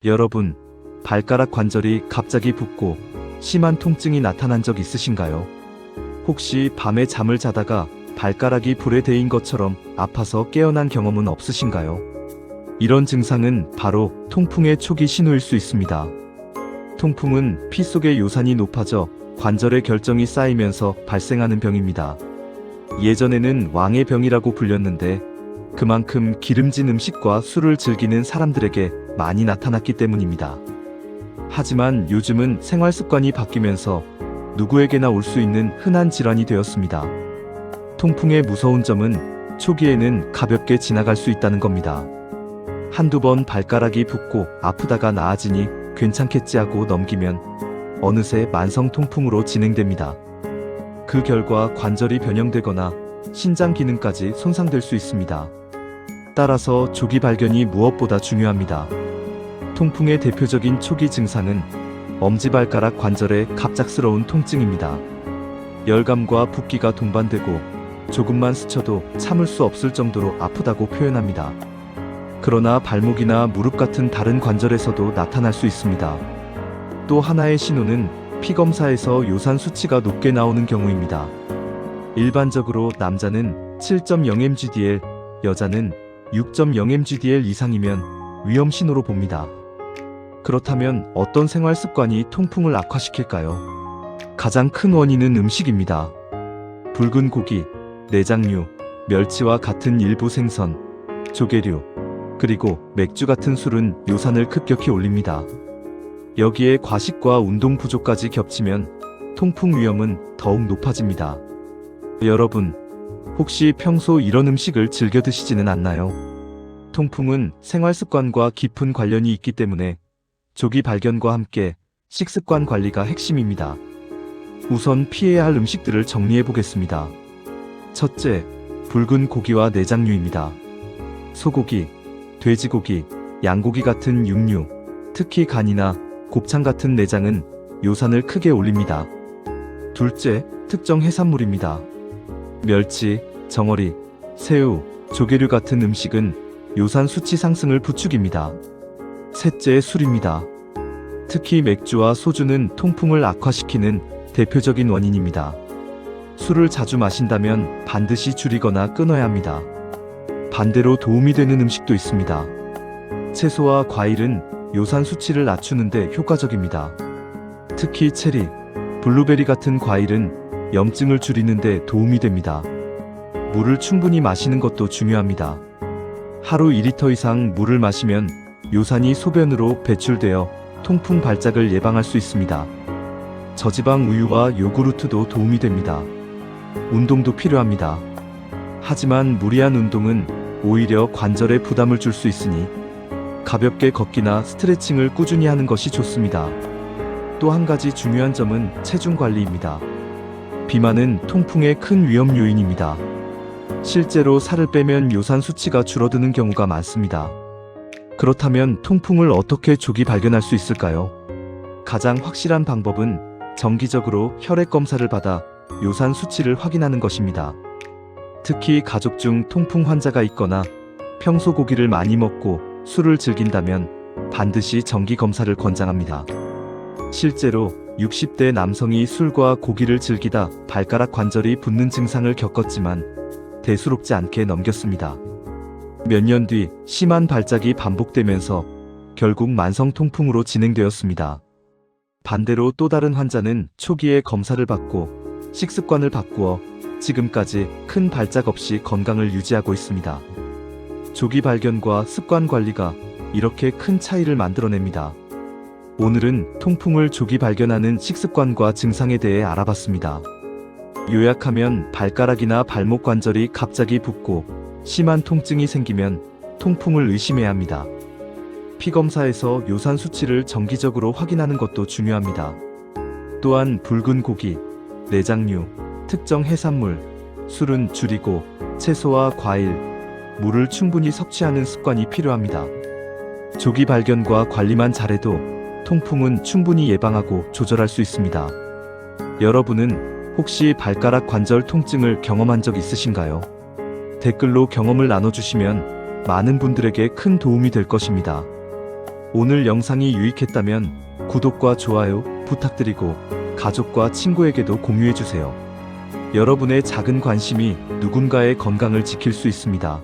여러분, 발가락 관절이 갑자기 붓고 심한 통증이 나타난 적 있으신가요? 혹시 밤에 잠을 자다가 발가락이 불에 데인 것처럼 아파서 깨어난 경험은 없으신가요? 이런 증상은 바로 통풍의 초기 신호일 수 있습니다. 통풍은 피 속의 요산이 높아져 관절에 결정이 쌓이면서 발생하는 병입니다. 예전에는 왕의 병이라고 불렸는데 그만큼 기름진 음식과 술을 즐기는 사람들에게 많이 나타났기 때문입니다. 하지만 요즘은 생활 습관이 바뀌면서 누구에게나 올 수 있는 흔한 질환이 되었습니다. 통풍의 무서운 점은 초기에는 가볍게 지나갈 수 있다는 겁니다. 한두 번 발가락이 붓고 아프다가 나아지니 괜찮겠지 하고 넘기면 어느새 만성 통풍으로 진행됩니다. 그 결과 관절이 변형되거나 신장 기능까지 손상될 수 있습니다. 따라서 조기 발견이 무엇보다 중요합니다. 통풍의 대표적인 초기 증상은 엄지발가락 관절의 갑작스러운 통증입니다. 열감과 붓기가 동반되고 조금만 스쳐도 참을 수 없을 정도로 아프다고 표현합니다. 그러나 발목이나 무릎 같은 다른 관절에서도 나타날 수 있습니다. 또 하나의 신호는 피검사에서 요산 수치가 높게 나오는 경우입니다. 일반적으로 남자는 7.0mgdl, 여자는 6.0mgdl 이상이면 위험 신호로 봅니다. 그렇다면 어떤 생활 습관이 통풍을 악화시킬까요? 가장 큰 원인은 음식입니다. 붉은 고기, 내장류, 멸치와 같은 일부 생선, 조개류, 그리고 맥주 같은 술은 요산을 급격히 올립니다. 여기에 과식과 운동 부족까지 겹치면 통풍 위험은 더욱 높아집니다. 여러분, 혹시 평소 이런 음식을 즐겨 드시지는 않나요? 통풍은 생활 습관과 깊은 관련이 있기 때문에 조기 발견과 함께 식습관 관리가 핵심입니다. 우선 피해야 할 음식들을 정리해 보겠습니다. 첫째, 붉은 고기와 내장류입니다. 소고기, 돼지고기, 양고기 같은 육류, 특히 간이나 곱창 같은 내장은 요산을 크게 올립니다. 둘째, 특정 해산물입니다. 멸치, 정어리, 새우, 조개류 같은 음식은 요산 수치 상승을 부추깁니다. 셋째, 술입니다. 특히 맥주와 소주는 통풍을 악화시키는 대표적인 원인입니다. 술을 자주 마신다면 반드시 줄이거나 끊어야 합니다. 반대로 도움이 되는 음식도 있습니다. 채소와 과일은 요산 수치를 낮추는데 효과적입니다. 특히 체리, 블루베리 같은 과일은 염증을 줄이는데 도움이 됩니다. 물을 충분히 마시는 것도 중요합니다. 하루 2리터 이상 물을 마시면 요산이 소변으로 배출되어 통풍 발작을 예방할 수 있습니다. 저지방 우유와 요구르트도 도움이 됩니다. 운동도 필요합니다. 하지만 무리한 운동은 오히려 관절에 부담을 줄 수 있으니 가볍게 걷기나 스트레칭을 꾸준히 하는 것이 좋습니다. 또 한 가지 중요한 점은 체중 관리입니다. 비만은 통풍의 큰 위험 요인입니다. 실제로 살을 빼면 요산 수치가 줄어드는 경우가 많습니다. 그렇다면 통풍을 어떻게 조기 발견할 수 있을까요? 가장 확실한 방법은 정기적으로 혈액 검사를 받아 요산 수치를 확인하는 것입니다. 특히 가족 중 통풍 환자가 있거나 평소 고기를 많이 먹고 술을 즐긴다면 반드시 정기 검사를 권장합니다. 실제로 60대 남성이 술과 고기를 즐기다 발가락 관절이 붓는 증상을 겪었지만 대수롭지 않게 넘겼습니다. 몇 년 뒤 심한 발작이 반복되면서 결국 만성 통풍으로 진행되었습니다. 반대로 또 다른 환자는 초기에 검사를 받고 식습관을 바꾸어 지금까지 큰 발작 없이 건강을 유지하고 있습니다. 조기 발견과 습관 관리가 이렇게 큰 차이를 만들어냅니다. 오늘은 통풍을 조기 발견하는 식습관과 증상에 대해 알아봤습니다. 요약하면 발가락이나 발목 관절이 갑자기 붓고 심한 통증이 생기면 통풍을 의심해야 합니다. 피검사에서 요산 수치를 정기적으로 확인하는 것도 중요합니다. 또한 붉은 고기, 내장류, 특정 해산물, 술은 줄이고 채소와 과일, 물을 충분히 섭취하는 습관이 필요합니다. 조기 발견과 관리만 잘해도 통풍은 충분히 예방하고 조절할 수 있습니다. 여러분은 혹시 발가락 관절 통증을 경험한 적 있으신가요? 댓글로 경험을 나눠주시면 많은 분들에게 큰 도움이 될 것입니다. 오늘 영상이 유익했다면 구독과 좋아요 부탁드리고 가족과 친구에게도 공유해주세요. 여러분의 작은 관심이 누군가의 건강을 지킬 수 있습니다.